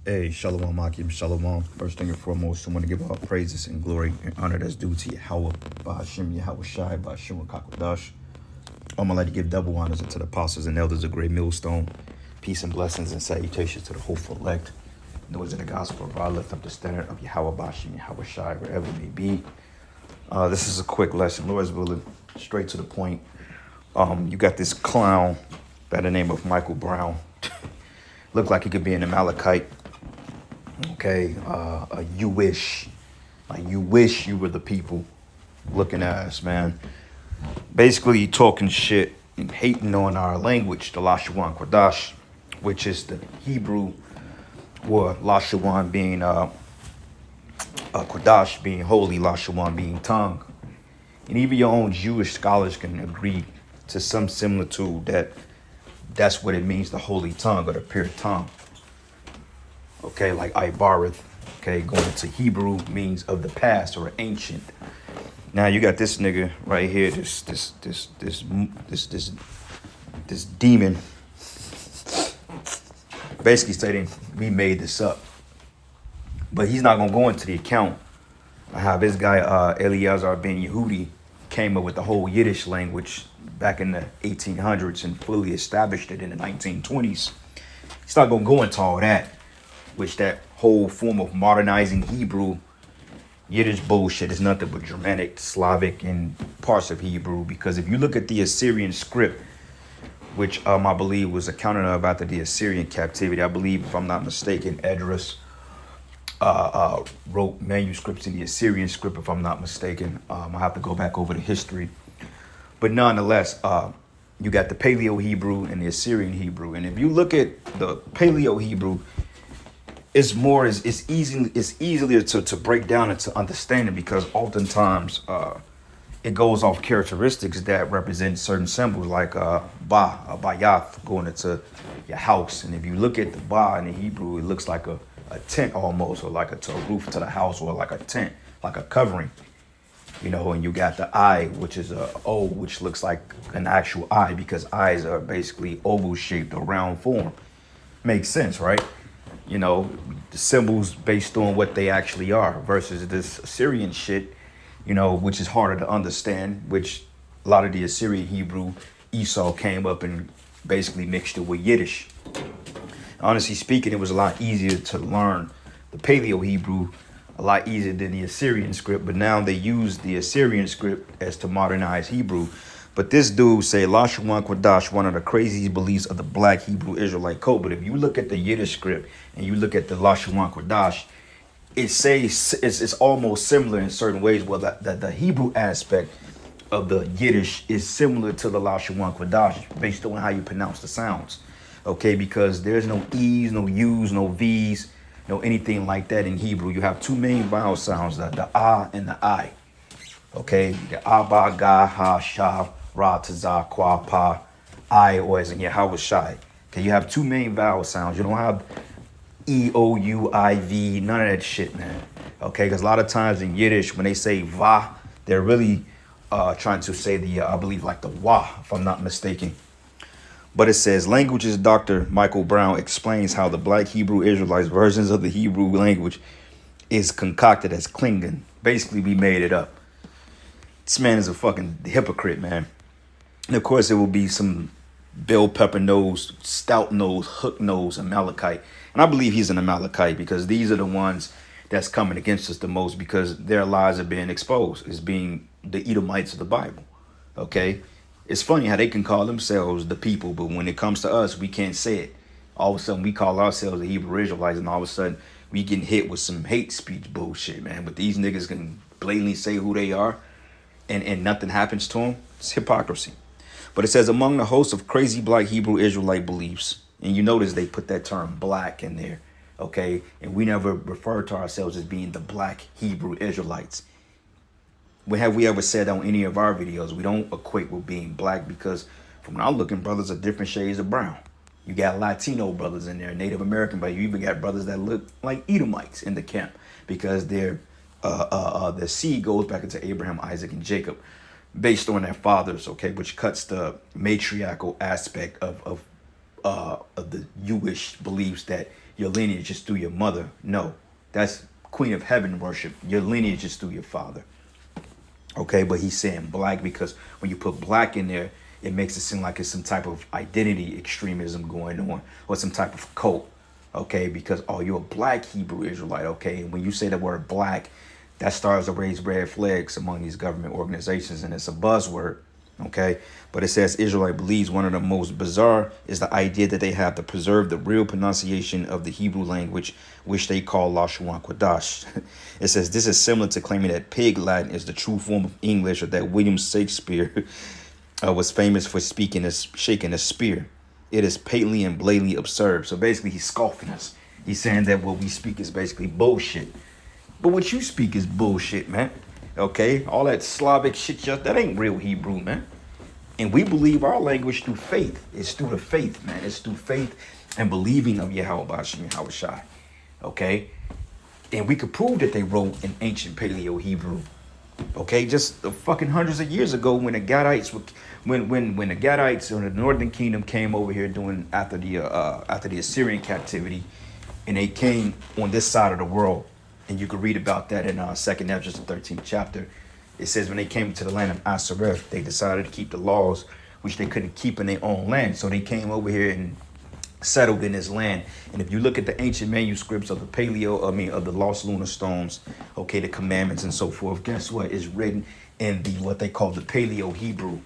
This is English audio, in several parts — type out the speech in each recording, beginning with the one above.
Hey, Shalom, Akim, Shalom. First thing and foremost, I want to give all praises and glory and honor that's due to Yahweh, Bahashim, Yahweh Shai, Lashawan Qadash. I'm going to like to give double honors to the apostles and elders of Great Millstone. Peace and blessings and salutations to the hopeful elect. Those in the gospel of our lift up the standard of Yahweh, Bahashim, Yahweh Shai, wherever it may be. This is a quick lesson, Lord's willing, straight to the point. You got this clown by the name of Michael Brown. Looked like he could be an Amalekite. Okay, you wish you were the people looking at us, man. Basically, talking shit and hating on our language, the Lashawan Qadash, which is the Hebrew, or Lashawan being Qadash being holy, Lashawan being tongue. And even your own Jewish scholars can agree to some similitude that that's what it means, the holy tongue or the pure tongue. Okay, like Ibarith, okay, going into Hebrew means of the past or ancient. Now you got this nigga right here, this demon, basically stating we made this up. But he's not gonna go into the account of how this guy Eliezer ben Yehudi came up with the whole Yiddish language back in the 1800s and fully established it in the 1920s. He's not gonna go into all that. Which that whole form of modernizing Hebrew, Yiddish bullshit is nothing but Germanic, Slavic, and parts of Hebrew. Because if you look at the Assyrian script, which I believe was accounted of after the Assyrian captivity, I believe, if I'm not mistaken, Esdras wrote manuscripts in the Assyrian script, if I'm not mistaken. I have to go back over the history. But nonetheless, you got the Paleo Hebrew and the Assyrian Hebrew. And if you look at the Paleo Hebrew, it's easier to break down and to understand it, because oftentimes it goes off characteristics that represent certain symbols, like bayath, going into your house. And if you look at the ba in the Hebrew, it looks like a tent almost, or like a roof to the house, or like a tent, like a covering. And you got the eye, which is a O, which looks like an actual eye, because eyes are basically oval shaped or round form. Makes sense, right? The symbols based on what they actually are, versus this Assyrian shit, which is harder to understand, which a lot of the Assyrian Hebrew, Esau came up and basically mixed it with Yiddish. Honestly speaking, it was a lot easier to learn the Paleo Hebrew, a lot easier than the Assyrian script, but now they use the Assyrian script as to modernize Hebrew. But this dude say Lashawan Qadash, one of the craziest beliefs of the black Hebrew Israelite code. But if you look at the Yiddish script and you look at the Lashawan Qadash, it says it's almost similar in certain ways. Well, the Hebrew aspect of the Yiddish is similar to the Lashawan Qadash based on how you pronounce the sounds. Okay, because there's no E's, no U's, no V's, no anything like that in Hebrew. You have two main vowel sounds, the ah and the I. Okay, the Abba, Ga, Ha, Sha, Ra, Tazah, Kwa, Pa, I, or as in Yahweh Shai. Okay, you have two main vowel sounds. You don't have E, O, U, I, V, none of that shit, man. Okay, because a lot of times in Yiddish, when they say Va, they're really trying to say I believe like the Wa, if I'm not mistaken. But it says, languages Dr. Michael Brown explains how the black Hebrew Israelites versions of the Hebrew language is concocted as Klingon. Basically, we made it up. This man is a fucking hypocrite, man. And of course, it will be some bell pepper nose, stout nose, hook nose Amalekite. And I believe he's an Amalekite, because these are the ones that's coming against us the most, because their lies are being exposed as being the Edomites of the Bible. Okay? It's funny how they can call themselves the people, but when it comes to us, we can't say it. All of a sudden, we call ourselves the Hebrew Israelites, and all of a sudden, we get hit with some hate speech bullshit, man. But these niggas can blatantly say who they are, and nothing happens to them. It's hypocrisy. But it says, among the host of crazy black Hebrew Israelite beliefs, and you notice they put that term black in there, okay? And we never refer to ourselves as being the black Hebrew Israelites. When have we ever said on any of our videos, we don't equate with being black, because from when I'm looking, brothers are different shades of brown. You got Latino brothers in there, Native American, but you even got brothers that look like Edomites in the camp, because the seed goes back into Abraham, Isaac, and Jacob, based on their fathers, okay, which cuts the matriarchal aspect of the Jewish beliefs that your lineage is through your mother. No, that's Queen of Heaven worship. Your lineage is through your father. Okay, but he's saying black because when you put black in there, it makes it seem like it's some type of identity extremism going on or some type of cult. Okay, because, oh, you're a black Hebrew Israelite. Okay, and when you say the word black, that starts to raise red flags among these government organizations, and it's a buzzword. Okay, but it says Israelite believes one of the most bizarre is the idea that they have to preserve the real pronunciation of the Hebrew language, which they call Lashawan Qadash. It says this is similar to claiming that Pig Latin is the true form of English, or that William Shakespeare was famous for shaking a spear. It is patently and blatantly absurd. So basically, he's scoffing us. He's saying that what we speak is basically bullshit. But what you speak is bullshit, man. Okay, all that Slavic shit, just that ain't real Hebrew, man. And we believe our language through faith. It's through the faith, man. It's through faith and believing of Yahweh Bashim Yahweh Shai. Okay, and we could prove that they wrote in ancient Paleo Hebrew. Okay, just fucking hundreds of years ago, when the Gadites were, when the Gadites or the Northern Kingdom came over here doing after the Assyrian captivity, and they came on this side of the world. And you can read about that in 2nd Ezra, the 13th chapter. It says when they came to the land of Asareth, they decided to keep the laws, which they couldn't keep in their own land. So they came over here and settled in this land. And if you look at the ancient manuscripts of the of the lost lunar stones, okay, the commandments and so forth, guess what? It's written in the what they call the Paleo Hebrew.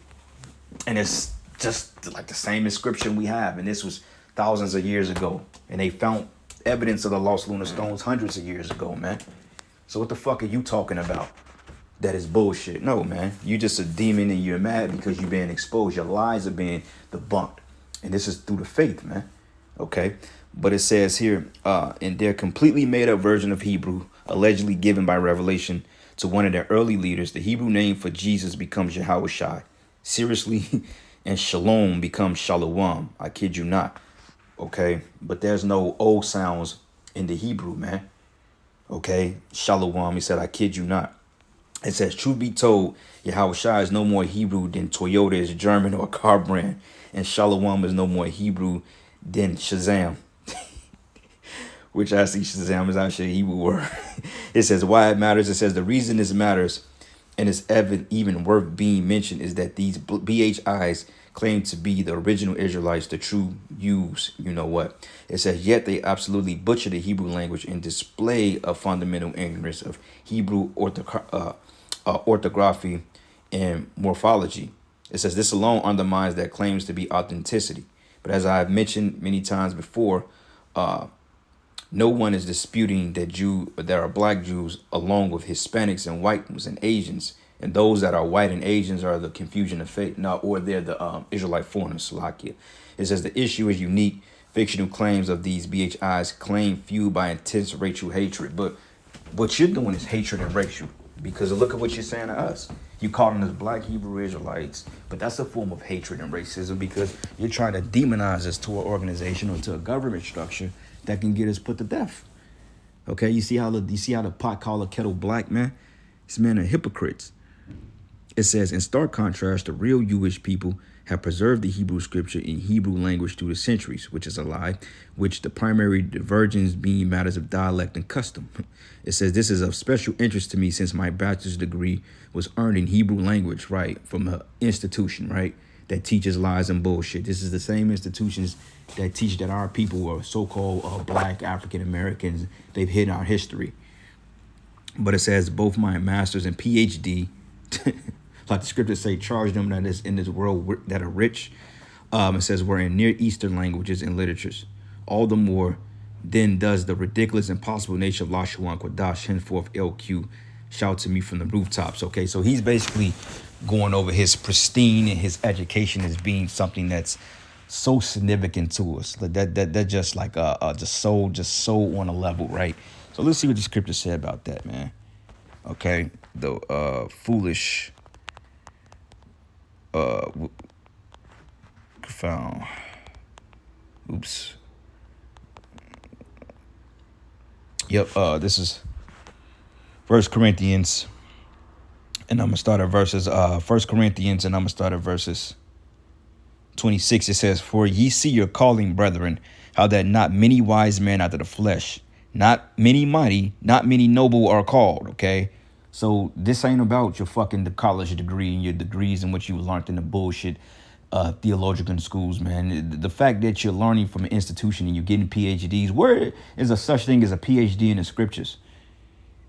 And it's just like the same inscription we have. And this was thousands of years ago. And they found evidence of the lost lunar stones hundreds of years ago, man. So what the fuck are you talking about? That is bullshit. No, man. You just a demon and you're mad because you're being exposed. Your lies are being debunked. And this is through the faith, man. Okay. But it says here, in their completely made up version of Hebrew, allegedly given by revelation to one of their early leaders, the Hebrew name for Jesus becomes Yahweh Shai. Seriously, and Shalom becomes Shalom. I kid you not. Okay, but there's no O sounds in the Hebrew, man. Okay, Shalom, he said, I kid you not. It says, truth be told, Yahweh Shai is no more Hebrew than Toyota is German or a car brand. And Shalom is no more Hebrew than Shazam. Which I see Shazam is actually a Hebrew word. It says why it matters. It says the reason this matters and is even worth being mentioned is that these BHIs claim to be the original Israelites, the true Jews, you know what. It says, yet they absolutely butcher the Hebrew language and display a fundamental ignorance of Hebrew orthography and morphology. It says this alone undermines that claims to be authenticity. But as I've mentioned many times before, no one is disputing that there are black Jews along with Hispanics and whites and Asians. And those that are white and Asians are the confusion of faith, or they're the Israelite foreigners, Salakia. It says the issue is unique. Fictional claims of these BHIs claim fueled by intense racial hatred. But what you're doing is hatred and racial. Because look at what you're saying to us. You calling us black Hebrew Israelites, but that's a form of hatred and racism because you're trying to demonize us to an organization or to a government structure that can get us put to death. Okay, you see how the pot call a kettle black, man? These men are hypocrites. It says, in stark contrast, the real Jewish people have preserved the Hebrew scripture in Hebrew language through the centuries, which is a lie, which the primary divergence being matters of dialect and custom. It says, this is of special interest to me since my bachelor's degree was earned in Hebrew language, right, from an institution, right, that teaches lies and bullshit. This is the same institutions that teach that our people are so-called black African Americans. They've hidden our history. But it says both my master's and PhD, like the scriptures say, charge them that is in this world that are rich. It says we're in Near Eastern languages and literatures. All the more then does the ridiculous impossible nature of Lashawan Qadash, henceforth LQ, shout to me from the rooftops. Okay, so he's basically going over his pristine and his education as being something that's so significant to us. That just like just so on a level, right? So let's see what the scripture said about that, man. Okay, the foolish found. Oops. Yep. This is 1 Corinthians, and I'm gonna start at verses. 1 Corinthians, and I'm gonna start at verses 26, it says, "For ye see your calling, brethren, how that not many wise men after the flesh, not many mighty, not many noble are called." Okay. So this ain't about your fucking the college degree and your degrees and what you learned in the bullshit theological schools, man. The fact that you're learning from an institution and you're getting PhDs, where is a such thing as a PhD in the scriptures?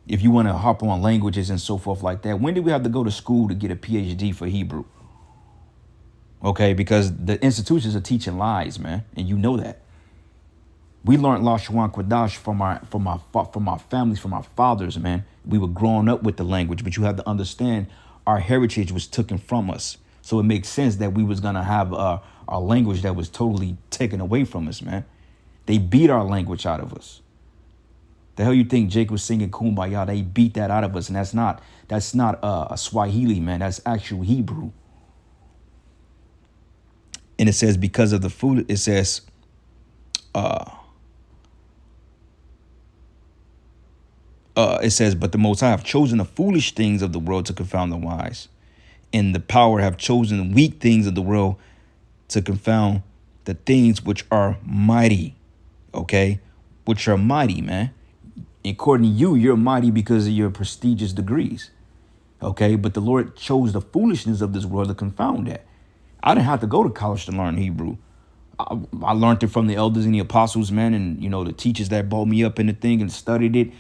If you want to hop on languages and so forth like that, when did we have to go to school to get a PhD for Hebrew? Okay, because the institutions are teaching lies, man, and you know that. We learned Lashawan Qadash from our families, from our fathers, man. We were growing up with the language, but you have to understand our heritage was taken from us. So it makes sense that we was gonna have our language that was totally taken away from us, man. They beat our language out of us. The hell you think Jake was singing Kumbaya? They beat that out of us, and that's not a Swahili, man. That's actual Hebrew. And it says because of the food, it says, but the Most High have chosen the foolish things of the world to confound the wise, and the power have chosen the weak things of the world to confound the things which are mighty. Okay, which are mighty, man. According to you, you're mighty because of your prestigious degrees. Okay, but the Lord chose the foolishness of this world to confound that. I didn't have to go to college to learn Hebrew. I learned it from the elders and the apostles, man, and the teachers that brought me up in the thing and studied it a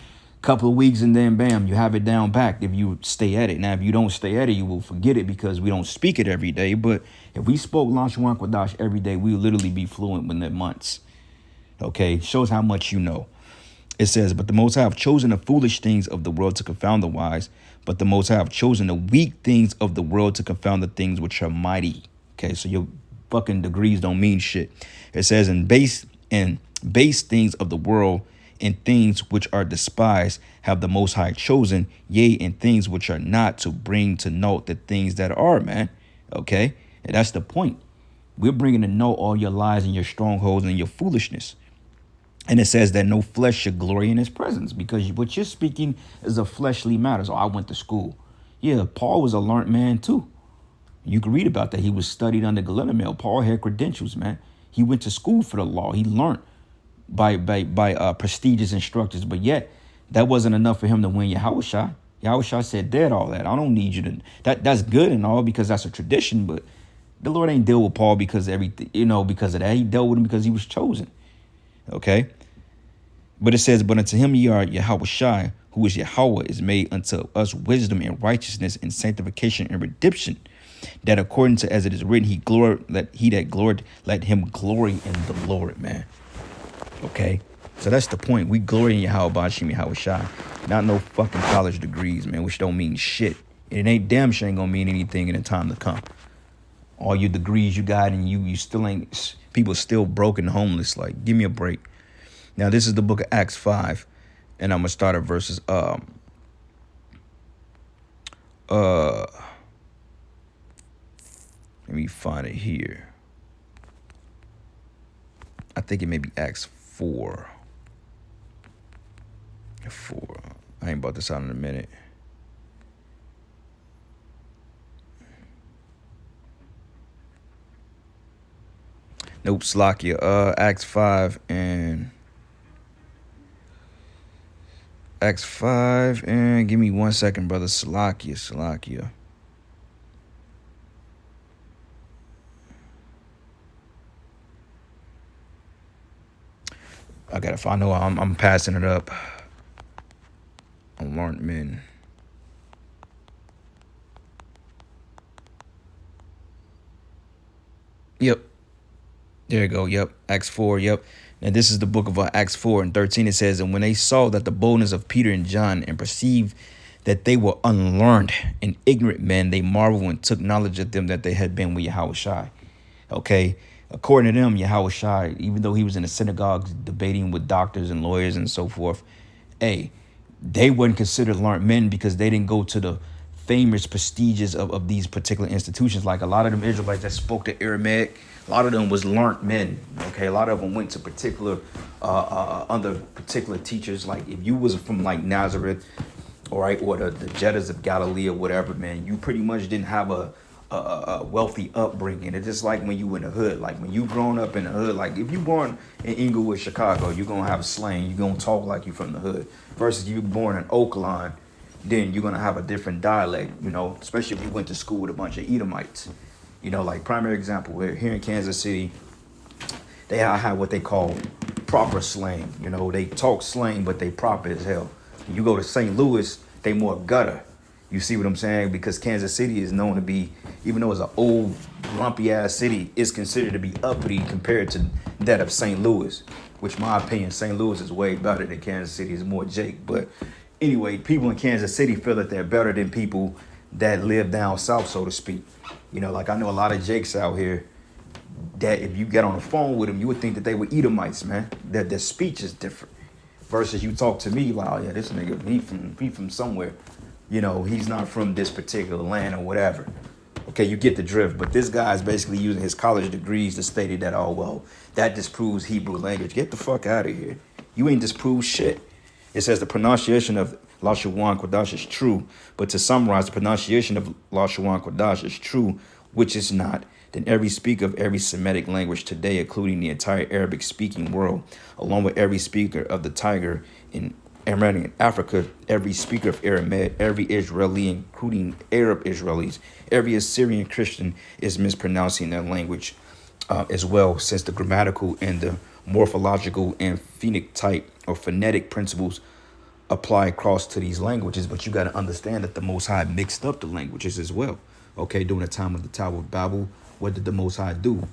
couple of weeks, and then bam, you have it down back if you stay at it. Now, if you don't stay at it, you will forget it because we don't speak it every day. But if we spoke Lashawan Qadash every day, we would literally be fluent within months. Okay, shows how much you know. It says, but the Most High have chosen the foolish things of the world to confound the wise, but the Most High have chosen the weak things of the world to confound the things which are mighty. Okay, so your fucking degrees don't mean shit. It says, and base things of the world and things which are despised have the Most High chosen, yea, and things which are not, to bring to naught the things that are, man. Okay, and that's the point. We're bringing to naught all your lies and your strongholds and your foolishness. And it says that no flesh should glory in his presence, because what you're speaking is of fleshly matters. Oh, I went to school. Yeah, Paul was a learned man too. You can read about that. He was studied under Gamaliel. Paul had credentials, man. He went to school for the law. He learned by prestigious instructors. But yet, that wasn't enough for him to win Yahushua. Yahushua said, "Dead all that. I don't need you to." That's good and all because that's a tradition. But the Lord ain't deal with Paul because everything, because of that. He dealt with him because he was chosen. Okay. But it says, but unto him ye are Yahushua, who is Yahweh, is made unto us wisdom and righteousness and sanctification and redemption, that according to as it is written, let him glory in the Lord, man. Okay, so that's the point. We glory in Yahweh Bashim Yahushua, not no fucking college degrees, man, which don't mean shit. And it ain't damn sure ain't gonna mean anything in the time to come. All your degrees you got, and you still ain't. People still broke and homeless. Like, give me a break. Now this is the book of Acts 5, and I'm gonna start at verses let me find it here. I think it may be Acts 4. I ain't about this out in a minute. Nope, Slakia. Acts 5 and give me 1 second, brother. Slakia. I gotta find out. I'm passing it up. On learned men. Yep. There you go. Yep. Acts 4. Yep. And this is the book of Acts 4 and 13. It says, and when they saw that the boldness of Peter and John and perceived that they were unlearned and ignorant men, they marveled and took knowledge of them that they had been with Yahushua. Okay. According to them, Yahushua, even though he was in the synagogues debating with doctors and lawyers and so forth, they weren't considered learned men because they didn't go to the famous prestigious of these particular institutions. Like a lot of them Israelites that spoke the Aramaic, a lot of them was learned men. Okay, a lot of them went to particular under particular teachers. Like if you was from like Nazareth, all right, or the Jeddas of Galilee or whatever, man, you pretty much didn't have a wealthy upbringing. It's just like when you in the hood, like when you grown up in the hood, like if you born in Inglewood, Chicago, you're gonna have slang, you're gonna talk like you from the hood. Versus you born in Oakland, then you're gonna have a different dialect, you know, especially if you went to school with a bunch of Edomites. You know, like primary example, we're here in Kansas City, they have what they call proper slang. You know, they talk slang, but they proper as hell. You go to St. Louis, they more gutter. You see what I'm saying? Because Kansas City is known to be, even though it's an old, grumpy ass city, it's considered to be uppity compared to that of St. Louis. Which, my opinion, St. Louis is way better than Kansas City. Is more Jake. But anyway, people in Kansas City feel that they're better than people that live down south, so to speak. You know, like I know a lot of Jakes out here that if you get on the phone with them, you would think that they were Edomites, man. That their speech is different. Versus you talk to me like, oh yeah, this nigga, he from somewhere. You know, he's not from this particular land or whatever. Okay, you get the drift. But this guy is basically using his college degrees to state that, oh, well, that disproves Hebrew language. Get the fuck out of here. You ain't disproved shit. It says the pronunciation of Lashawan Qadash is true. But to summarize, the pronunciation of Lashawan Qadash is true, which is not. Then every speaker of every Semitic language today, including the entire Arabic-speaking world, along with every speaker of the Tiger in Iranian Africa, every speaker of Aramaic, every Israeli, including Arab Israelis, every Assyrian Christian is mispronouncing their language as well, since the grammatical and the morphological and phonetic principles apply across to these languages. But you got to understand that the Most High mixed up the languages as well. Okay, during the time of the Tower of Babel, what did the Most High do?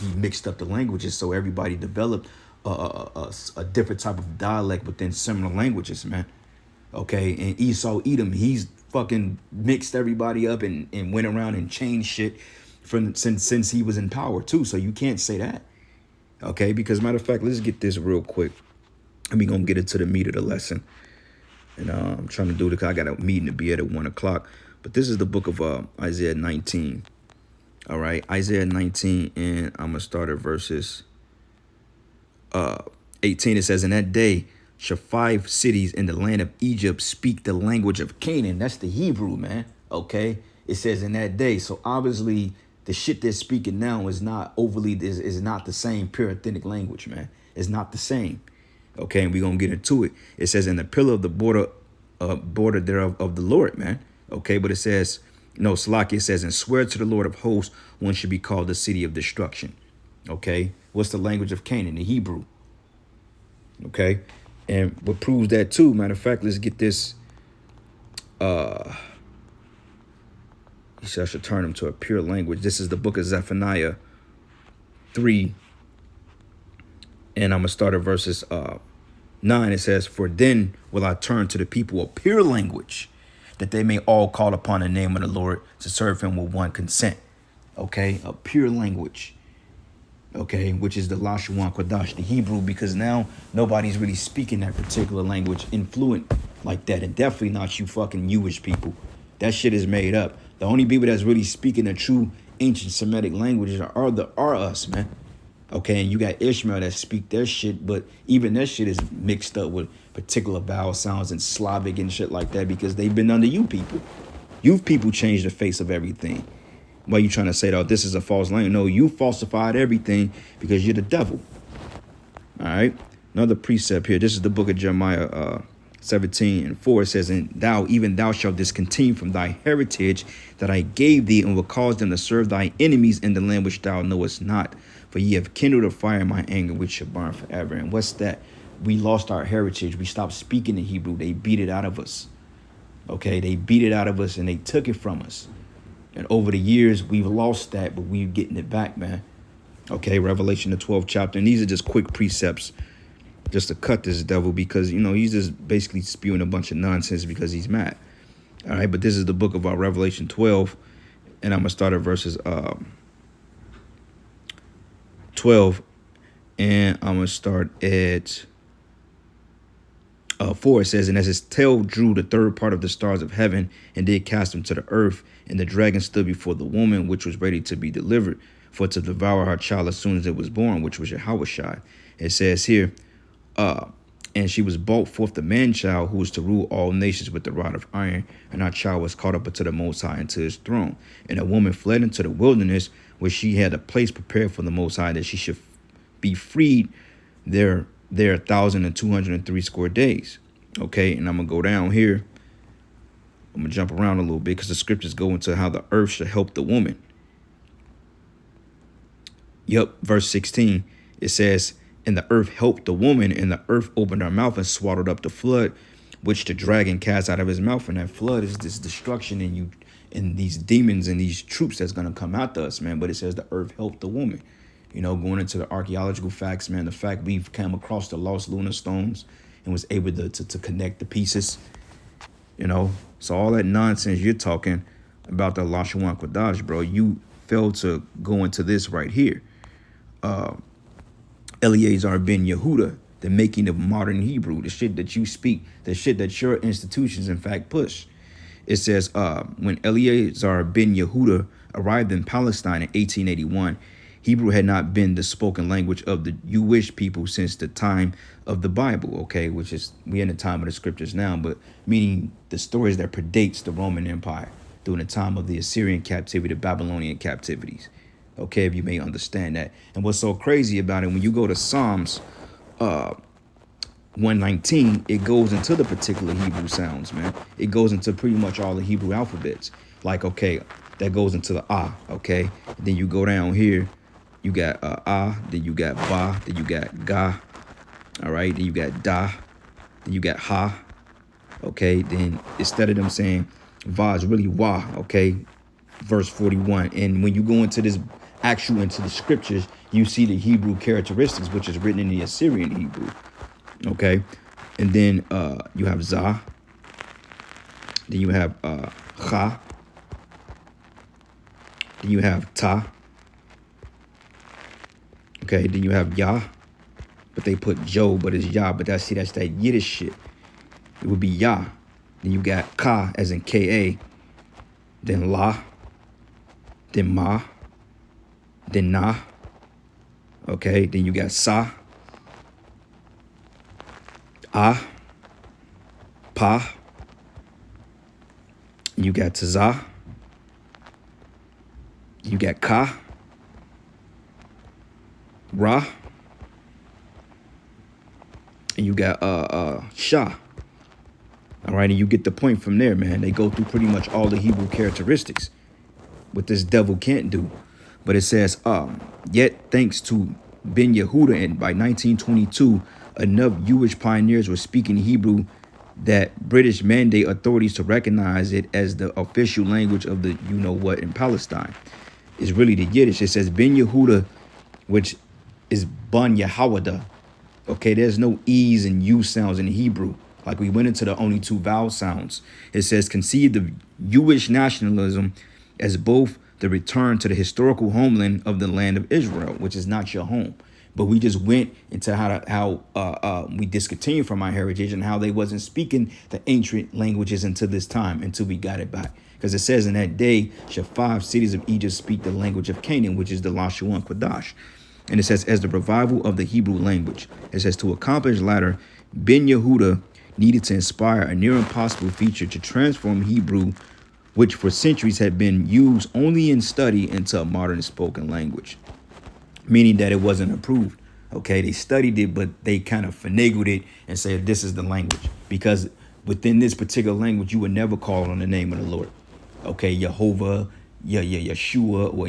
He mixed up the languages so everybody developed a different type of dialect within similar languages, man. Okay, and Esau Edom, he's fucking mixed everybody up and went around and changed shit from since he was in power too. So you can't say that. Okay, because matter of fact, let's get this real quick. And we gonna get into the meat of the lesson. And I'm trying to do it because I got a meeting to be at 1 o'clock. But this is the book of Isaiah 19. All right, Isaiah 19, and I'm gonna start at verses 18. It says, in that day shall 5 cities in the land of Egypt speak the language of Canaan. That's the Hebrew, man. Okay, it says in that day. So obviously the shit they're speaking now is not overly, is not the same pure authentic language, man. It's not the same. Okay, and we're gonna get into it. It says, in the pillar of the border thereof of the Lord, man. Okay, but it says, no, Salaki, it says, and swear to the Lord of hosts, one should be called the city of destruction. Okay, what's the language of Canaan? The Hebrew. Okay, and what proves that too, matter of fact, let's get this. I should turn them to a pure language. This is the book of Zephaniah 3. And I'm going to start at verses 9. It says, for then will I turn to the people a pure language, that they may all call upon the name of the Lord to serve him with one consent. Okay, a pure language. Okay, which is the Lashawan Qadash, the Hebrew, because now nobody's really speaking that particular language influent like that. And definitely not you fucking Jewish people. That shit is made up. The only people that's really speaking the true ancient Semitic languages are us, man. Okay, and you got Ishmael that speak their shit, but even their shit is mixed up with particular vowel sounds and Slavic and shit like that because they've been under you people. You people changed the face of everything. Why you trying to say that this is a false language? No, you falsified everything because you're the devil. All right, another precept here. This is the book of Jeremiah 17:4. It says, and thou, even thou shalt discontinue from thy heritage that I gave thee, and will cause them to serve thy enemies in the land which thou knowest not. For ye have kindled a fire in my anger, which shall burn forever. And what's that? We lost our heritage. We stopped speaking the Hebrew. They beat it out of us. Okay, they beat it out of us and they took it from us. And over the years, we've lost that, but we're getting it back, man. Okay, Revelation, the 12th chapter. And these are just quick precepts just to cut this devil because, you know, he's just basically spewing a bunch of nonsense because he's mad. All right, but this is the book of Revelation 12. And I'm going to start at verses 12, and I'm going to start at 4. It says, and as his tail drew the third part of the stars of heaven and did cast them to the earth, and the dragon stood before the woman, which was ready to be delivered, for to devour her child as soon as it was born, which was Yahushua. It says here, And she was brought forth the man child who was to rule all nations with the rod of iron. And our child was caught up unto the Most High into his throne. And a woman fled into the wilderness where she had a place prepared for the Most High that she should be freed there 1,203 score days. Okay, and I'm going to go down here. I'm going to jump around a little bit because the scriptures go into how the earth should help the woman. Yep, verse 16, it says, and the earth helped the woman, and the earth opened her mouth and swallowed up the flood, which the dragon cast out of his mouth. And that flood is this destruction and these demons and these troops that's going to come after us, man. But it says the earth helped the woman. You know, going into the archaeological facts, man, the fact we've come across the lost lunar stones and was able to connect the pieces, you know. So all that nonsense you're talking about the Lashawan Qadash, bro, you fail to go into this right here. Eleazar ben Yehuda, the making of modern Hebrew, the shit that you speak, the shit that your institutions, in fact, push. It says, when Eleazar ben Yehuda arrived in Palestine in 1881, Hebrew had not been the spoken language of the Jewish people since the time of the Bible, okay, which is, we in the time of the scriptures now, but meaning the stories that predates the Roman Empire during the time of the Assyrian captivity, the Babylonian captivities. Okay, if you may understand that. And what's so crazy about it, when you go to Psalms 119, it goes into the particular Hebrew sounds, man. It goes into pretty much all the Hebrew alphabets. Like, okay, that goes into the ah, okay? Then you go down here, you got ah, then you got ba, then you got ga, all right? Then you got da, then you got ha, okay? Then instead of them saying va, is really wa, okay? Verse 41. And when you go into this into the scriptures, you see the Hebrew characteristics, which is written in the Assyrian Hebrew. Okay. And then you have za. Then you have cha. Then you have ta. Okay. Then you have ya. But they put jo, but it's ya. But that's that Yiddish shit. It would be ya. Then you got ka as in ka. Then la. Then ma. Then na. Okay, then you got sa. Ah. Pa. You got taza. You got ka. Ra. And you got sha. All right, and you get the point from there, man. They go through pretty much all the Hebrew characteristics. What this devil can't do. But it says, yet thanks to Ben Yehuda, and by 1922, enough Jewish pioneers were speaking Hebrew that British mandate authorities to recognize it as the official language of the you-know-what in Palestine. It's really the Yiddish. It says Ben Yehuda, which is Ban Yahawada. Okay, there's no E's and U sounds in Hebrew. Like we went into the only two vowel sounds. It says conceived of Jewish nationalism as both the return to the historical homeland of the land of Israel, which is not your home. But we just went into how we discontinued from our heritage and how they wasn't speaking the ancient languages until this time, until we got it back. Because it says in that day, shall 5 cities of Egypt speak the language of Canaan, which is the Lashawan Qadash. And it says, as the revival of the Hebrew language. It says, to accomplish latter, Ben Yehuda needed to inspire a near impossible feature to transform Hebrew, which for centuries had been used only in study, into a modern spoken language, meaning that it wasn't approved. Okay, they studied it, but they kind of finagled it and said this is the language, because within this particular language, you would never call on the name of the Lord. Okay, Jehovah, Yeshua, or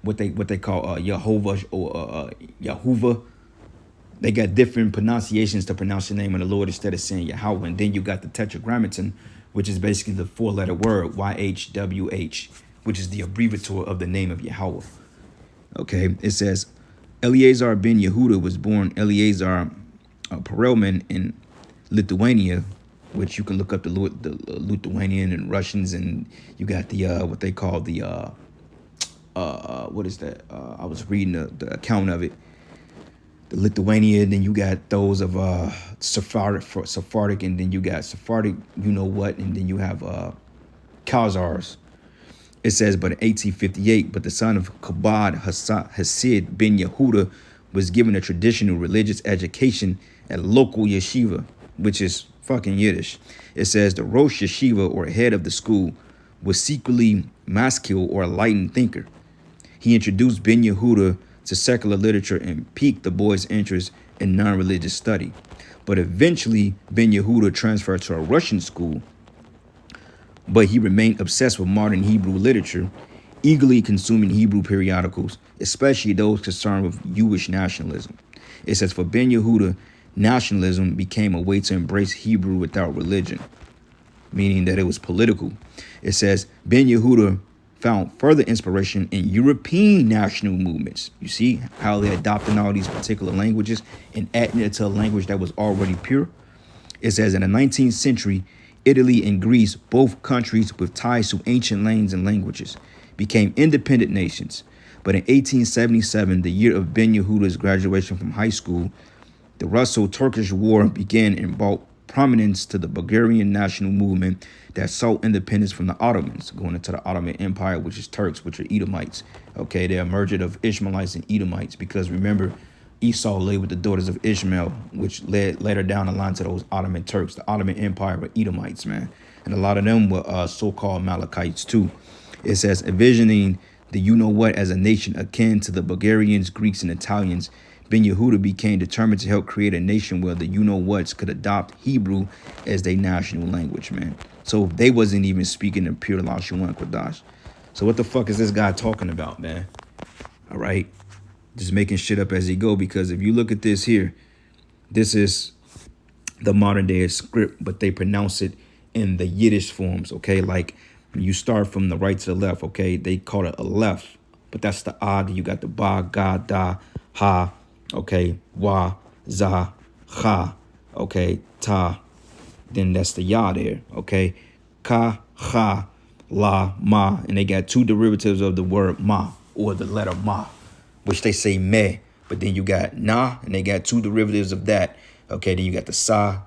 what they call Jehovah or Yahuwah. They got different pronunciations to pronounce the name of the Lord instead of saying Yahweh. And then you got the Tetragrammaton, which is basically the 4-letter word, YHWH, which is the abbreviature of the name of Yahweh. Okay, it says, Eleazar ben Yehuda was born Eleazar Perelman in Lithuania, which you can look up the Lithuanian and Russians, and you got the what they call the what is that? I was reading the account of it. The Lithuanian, then you got those of Sephardic, and then you got Sephardic, you know what, and then you have Khazars. It says, but in 1858, but the son of Kabad Hasid ben Yehuda was given a traditional religious education at local yeshiva, which is fucking Yiddish. It says the Rosh Yeshiva, or head of the school, was secretly masculine or enlightened thinker. He introduced Ben Yehuda to secular literature and piqued the boys' interest in non-religious study. But eventually, Ben Yehuda transferred to a Russian school, but he remained obsessed with modern Hebrew literature, eagerly consuming Hebrew periodicals, especially those concerned with Jewish nationalism. It says, for Ben Yehuda, nationalism became a way to embrace Hebrew without religion, meaning that it was political. It says, Ben Yehuda found further inspiration in European national movements. You see how they're adopting all these particular languages and adding it to a language that was already pure? It says, in the 19th century, Italy and Greece, both countries with ties to ancient lands and languages, became independent nations. But in 1877, the year of Ben Yehuda's graduation from high school, the Russo-Turkish War began and brought prominence to the Bulgarian national movement that sought independence from the Ottomans, going into the Ottoman Empire, which is Turks, which are Edomites. Okay, they're a merger of Ishmaelites and Edomites, because remember, Esau lay with the daughters of Ishmael, which led later down the line to those Ottoman Turks. The Ottoman Empire were Edomites, man. And a lot of them were so-called Malachites too. It says, envisioning the you-know-what as a nation akin to the Bulgarians, Greeks, and Italians, Ben Yehuda became determined to help create a nation where the you-know-whats could adopt Hebrew as their national language, man. So they wasn't even speaking in pure Lashawan Qadash. So what the fuck is this guy talking about, man? All right. Just making shit up as he go, because if you look at this here, this is the modern day script, but they pronounce it in the Yiddish forms, okay? Like when you start from the right to the left, okay? They call it a left, but that's the odd. You got the ba, ga, da, ha, okay? Wa, za, ha, okay? Ta. Then that's the ya there, okay? Ka, ha, la, ma. And they got two derivatives of the word ma, or the letter ma, which they say meh, but then you got na, and they got two derivatives of that. Okay, then you got the sa,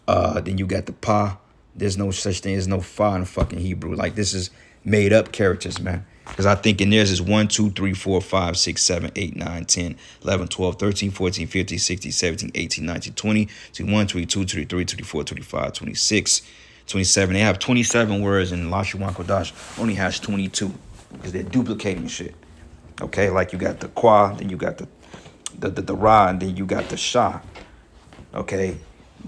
then you got the pa. There's no such thing as no fa in fucking Hebrew. Like, this is made up characters, man. Because I think in theirs is 1, 2, 3, 4, 5, 6, 7, 8, 9, 10, 11, 12, 13, 14, 15, 16, 17, 18, 19, 20, 21, 22, 23, 24, 25, 26, 27. They have 27 words, and Lashawan Qadash only has 22, because they're duplicating shit. Okay, like you got the qua, then you got the ra, and then you got the sha. Okay,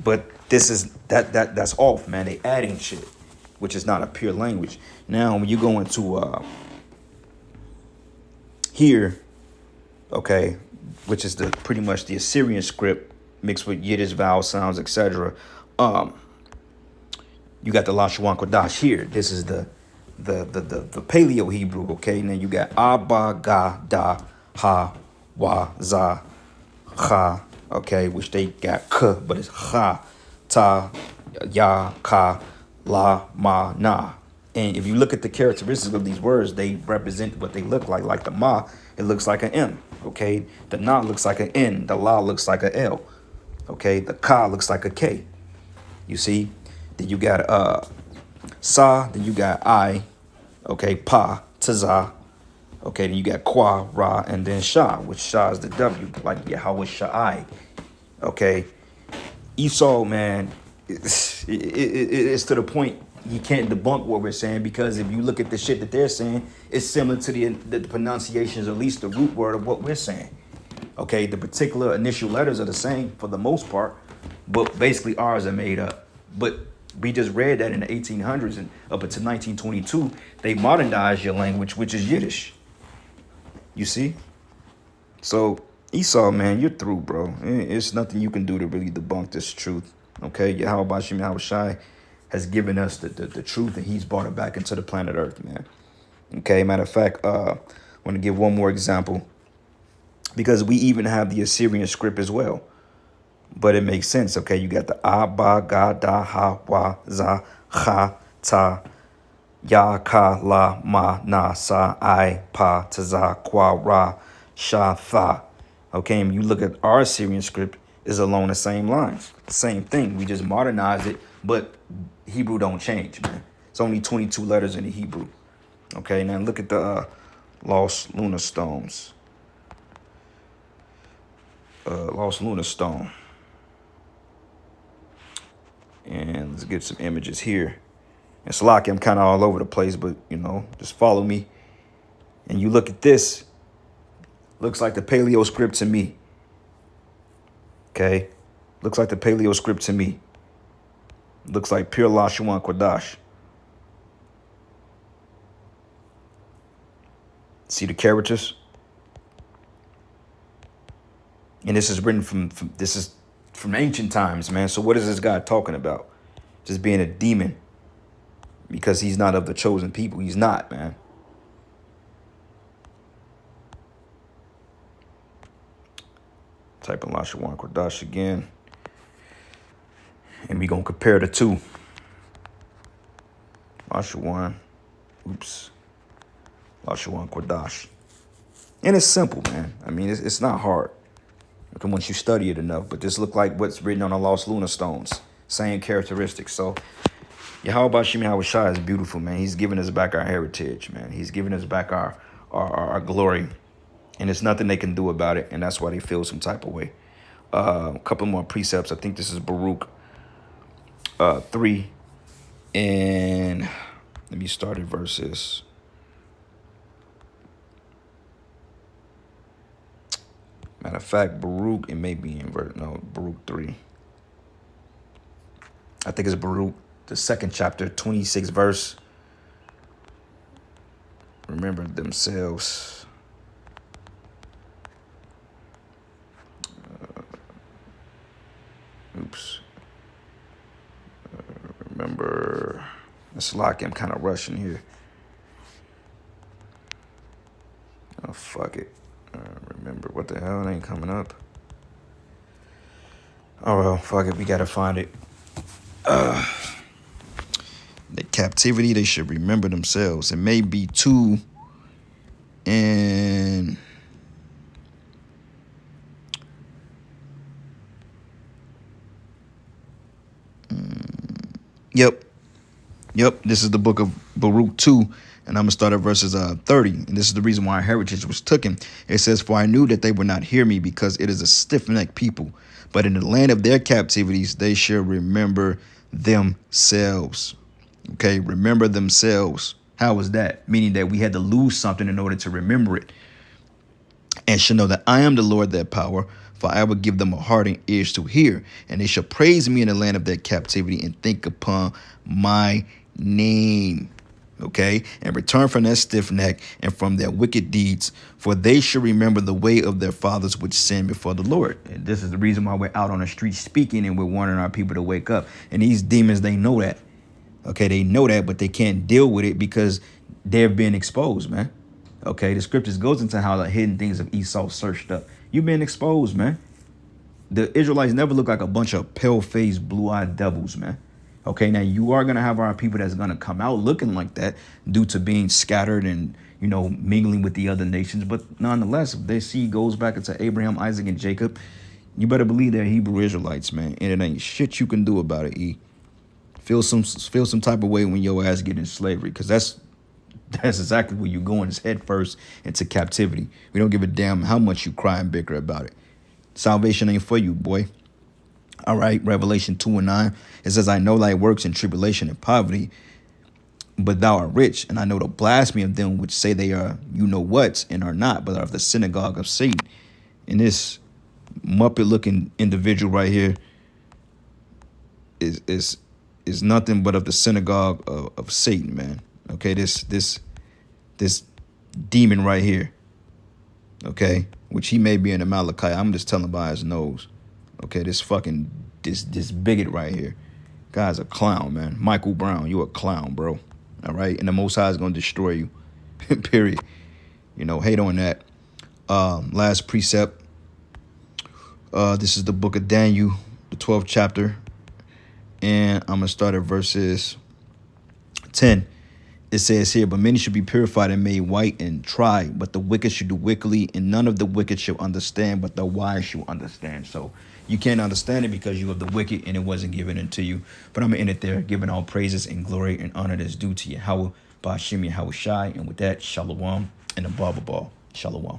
but this is that's off, man. They adding shit, which is not a pure language. Now, when you go into here, okay, which is the pretty much the Assyrian script mixed with Yiddish vowel sounds, etc. You got the Lashawan Qadash here. This is the Paleo Hebrew, okay? And then you got Abba, Ga, Da, Ha, Wa, Za, Ha, okay? Which they got K, but it's Ha, Ta, Ya, Ka, La, Ma, Na. And if you look at the characteristics of these words, they represent what they look like. Like the Ma, it looks like an M, okay? The Na looks like an N. The La looks like an L, okay? The Ka looks like a K. You see? Then you got Sa, then you got I, okay, Pa, Tazah, okay, then you got Qua, Ra, and then Sha, which Sha is the W, like Yahweh Sha'ai, okay. Esau, man, it's to the point you can't debunk what we're saying, because if you look at the shit that they're saying, it's similar to the pronunciations, at least the root word of what we're saying, okay. The particular initial letters are the same for the most part, but basically ours are made up. But we just read that in the 1800s and up until 1922, they modernized your language, which is Yiddish. You see? So Esau, man, you're through, bro. It's nothing you can do to really debunk this truth. Okay? Yahweh Bashim Yahweh Shai has given us the truth, and he's brought it back into the planet Earth, man. Okay? Matter of fact, I want to give one more example, because we even have the Assyrian script as well. But it makes sense, okay? You got the A, Ba, Ga, Da, Ha, Wa, Za, Ha, Ta, Ya, Ka, La, Ma, Na, Sa, I, Pa, Taza, Qua, Ra, Sha, Tha. Okay, and you look at our Assyrian script, is along the same lines. Same thing. We just modernize it, but Hebrew don't change, man. It's only 22 letters in the Hebrew. Okay, now look at the lost lunar stones. Lost Lunar Stone. And let's get some images here. It's lucky I'm kind of all over the place, but, you know, just follow me. And you look at this. Looks like the Paleo script to me. Okay? Looks like the Paleo script to me. Looks like pure Lashawan Qadash. See the characters? And this is written from ancient times, man. So what is this guy talking about? Just being a demon because he's not of the chosen people. He's not, man. Type in Lashawan Qadash again. And we going to compare the two. Lashawan Qadash. And it's simple, man. I mean, it's not hard. Okay, once you study it enough. But this look like what's written on the Lost Lunar Stones. Same characteristics. So, Yahweh Shimi Hawashai is beautiful, man. He's giving us back our heritage, man. He's giving us back our glory. And there's nothing they can do about it. And that's why they feel some type of way. A couple more precepts. I think this is Baruch 3. And let me start at verses. Matter of fact, Baruch, it may be in Baruch 3. I think it's Baruch, the second chapter, 26th verse. Remember themselves. Remember, it's like I'm kind of rushing here. Oh, fuck it. Remember, what the hell? It ain't coming up. Oh, well, fuck it. We got to find it. The captivity, they should remember themselves. It may be 2 and... Yep. This is the book of Baruch 2, and I'm going to start at verses 30. And this is the reason why our heritage was taken. It says, "For I knew that they would not hear me, because it is a stiff-necked people. But in the land of their captivities, they shall remember themselves." Okay, remember themselves. How was that? Meaning that we had to lose something in order to remember it. "And shall know that I am the Lord their power, for I will give them a heart and ears to hear, and they shall praise me in the land of their captivity and think upon my name." Okay, "and return from their stiff neck and from their wicked deeds, for they shall remember the way of their fathers which sinned before the Lord." And this is the reason why we're out on the street speaking and we're warning our people to wake up. And these demons, they know that. Okay, they know that, but they can't deal with it because they're being exposed, man. Okay, the scriptures goes into how the hidden things of Esau searched up. You've been exposed, man. The Israelites never look like a bunch of pale-faced, blue-eyed devils, man. Okay, now you are going to have our people that's going to come out looking like that due to being scattered and, you know, mingling with the other nations. But nonetheless, if their seed goes back into Abraham, Isaac, and Jacob, you better believe they're Hebrew Israelites, man. And it ain't shit you can do about it, E. Feel some type of way when your ass get in slavery, because that's exactly where you're going, is head first into captivity. We don't give a damn how much you cry and bicker about it. Salvation ain't for you, boy. All right, Revelation 2:9. It says, "I know thy works in tribulation and poverty, but thou art rich. And I know the blasphemy of them which say they are you know whats and are not, but are of the synagogue of Satan." And this Muppet-looking individual right here is nothing but of the synagogue of Satan, man. Okay, this demon right here, okay, which he may be in the Malachi. I'm just telling by his nose. Okay, this bigot right here. Guy's a clown, man. Michael Brown, you a clown, bro. All right, and the Most High is going to destroy you, period. You know, hate on that. Last precept. This is the book of Daniel, the 12th chapter. And I'm going to start at verses 10. It says here, "But many should be purified and made white and tried, but the wicked should do wickedly, and none of the wicked shall understand, but the wise shall understand." So you can't understand it because you are the wicked and it wasn't given unto you. But I'm going to end it there, giving all praises and glory and honor that's due to Yahweh, Ba'ashim Yahweh Shai. And with that, shalom and a ball. Shalom.